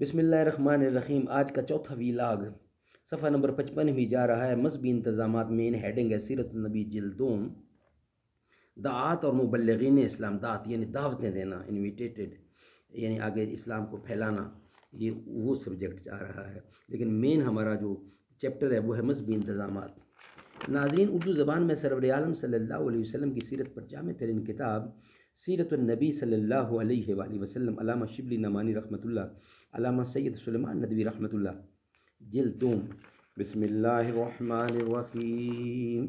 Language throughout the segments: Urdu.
بسم اللہ الرحمن الرحیم۔ آج کا چوتھا ویلاگ صفحہ نمبر 55 بھی جا رہا ہے۔ مذہبی انتظامات، مین ہیڈنگ ہے سیرت النبی جلدوم۔ دعات اور مبلغین اسلام، دعات یعنی دعوتیں دینا، انویٹیٹڈ یعنی آگے اسلام کو پھیلانا، یہ وہ سبجیکٹ جا رہا ہے، لیکن مین ہمارا جو چیپٹر ہے وہ ہے مذہبی انتظامات۔ ناظرین، اردو زبان میں سرور عالم صلی اللہ علیہ وسلم کی سیرت پر جامع ترین کتاب سیرت النبی صلی اللہ علیہ وآلہ وسلم، علامہ شبلی نعمانی رحمۃ اللہ، علامہ سید سلیمان ندوی رحمۃ اللہ، جلد دوم۔ بسم اللہ الرحمن الرحیم۔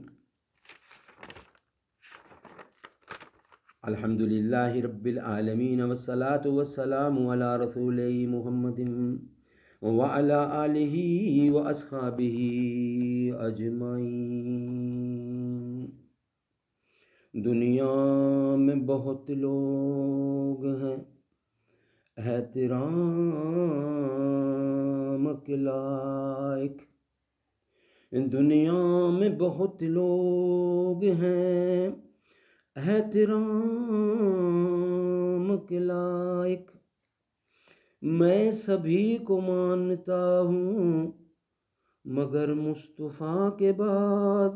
الحمد للہ رب العالمین والصلاة والسلام علی رسول محمد وعلی آلہ واصحابہ اجمعین۔ دنیا میں بہت لوگ ہیں احترام کے لائق، دنیا میں بہت لوگ ہیں احترام کے لائق، میں سبھی کو مانتا ہوں مگر مصطفیٰ کے بعد۔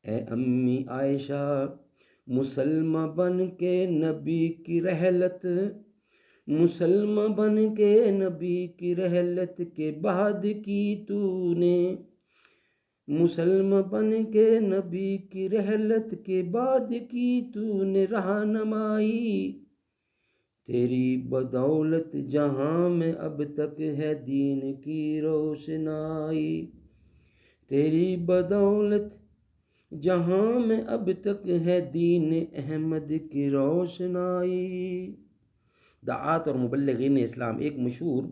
اے امی عائشہ، مسلمہ بن کے نبی کی رحلت، مسلمہ بن کے نبی کی رحلت کے بعد کی تو نے، مسلمہ بن کے نبی کی رحلت کے بعد کی تو نے رہنمائی، تیری بدولت جہاں میں اب تک ہے دین کی روشنائی، تیری بدولت جہاں میں اب تک ہے دین احمد کی روشنائی۔ دعات اور مبلغین اسلام، ایک مشہور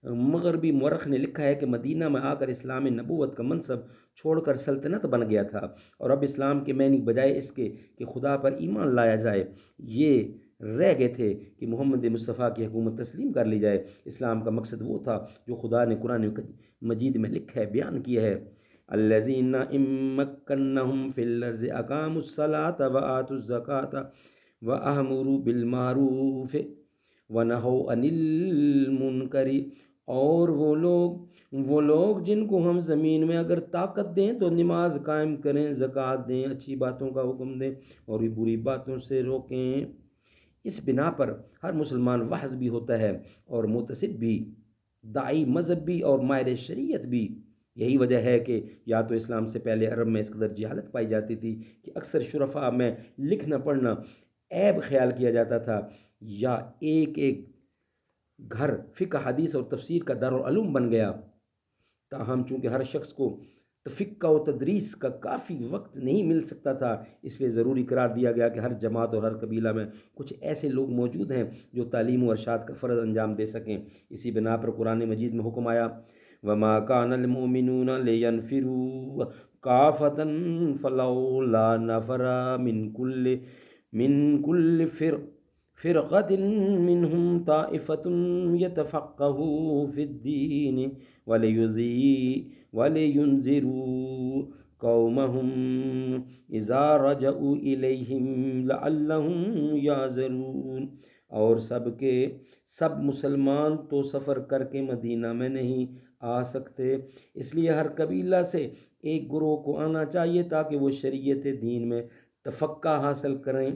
مغربی مورخ نے لکھا ہے کہ مدینہ میں آ کر اسلام نبوت کا منصب چھوڑ کر سلطنت بن گیا تھا، اور اب اسلام کے معنی بجائے اس کے کہ خدا پر ایمان لایا جائے، یہ رہ گئے تھے کہ محمد مصطفیٰ کی حکومت تسلیم کر لی جائے۔ اسلام کا مقصد وہ تھا جو خدا نے قرآن مجید میں لکھا ہے، بیان کیا ہے۔ الذین ان مکنہم فی الارض اقاموا الصلاۃ وآتوا الزکاۃ وامروا بالمعروف ونہوا عن المنکر، اور وہ لوگ جن کو ہم زمین میں اگر طاقت دیں تو نماز قائم کریں، زکوٰۃ دیں، اچھی باتوں کا حکم دیں اور بری باتوں سے روکیں۔ اس بنا پر ہر مسلمان واعظ بھی ہوتا ہے اور متصب بھی، داعی مذہب بھی اور ماہر شریعت بھی۔ یہی وجہ ہے کہ یا تو اسلام سے پہلے عرب میں اس قدر جہالت پائی جاتی تھی کہ اکثر شرفاء میں لکھنا پڑھنا عیب خیال کیا جاتا تھا، یا ایک ایک گھر فقہ حدیث اور تفسیر کا دارالعلوم بن گیا۔ تاہم چونکہ ہر شخص کو فقہ و تدریس کا کافی وقت نہیں مل سکتا تھا، اس لیے ضروری قرار دیا گیا کہ ہر جماعت اور ہر قبیلہ میں کچھ ایسے لوگ موجود ہیں جو تعلیم و ارشاد کا فرض انجام دے سکیں۔ اسی بنا پر قرآن مجید میں حکم آیا، وَمَا كَانَ الْمُؤْمِنُونَ لِيَنْفِرُوا كَافَّةً فَلَوْلَا نَفَرَ مِنْ كُلِّ فِرْقَةٍ مِّنْهُمْ طَائِفَةٌ يَتَفَقَّهُوا فِي الدِّينِ وَلِيُنذِرُوا قَوْمَهُمْ إِذَا رَجَعُوا إِلَيْهِمْ لَعَلَّهُمْ يَحْذَرُونَ۔ اور سب مسلمان تو سفر کر کے مدینہ میں نہیں آ سکتے، اس لیے ہر قبیلہ سے ایک گروہ کو آنا چاہیے تاکہ وہ شریعت دین میں تفقہ حاصل کریں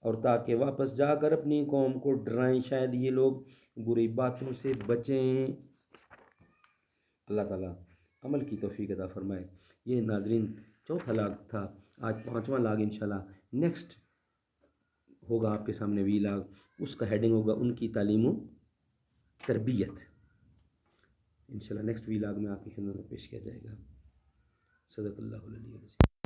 اور تاکہ واپس جا کر اپنی قوم کو ڈرائیں، شاید یہ لوگ بری باتوں سے بچیں۔ اللہ تعالیٰ عمل کی توفیق عطا فرمائے۔ یہ ناظرین چوتھا لاگ تھا، آج پانچواں لاگ انشاءاللہ نیکسٹ ہوگا آپ کے سامنے وی لاگ، اس کا ہیڈنگ ہوگا ان کی تعلیم و تربیت۔ انشاءاللہ نیکسٹ وی لاگ میں آپ کی خدمت میں پیش کیا جائے گا۔ صدق اللہ العلی العظیم۔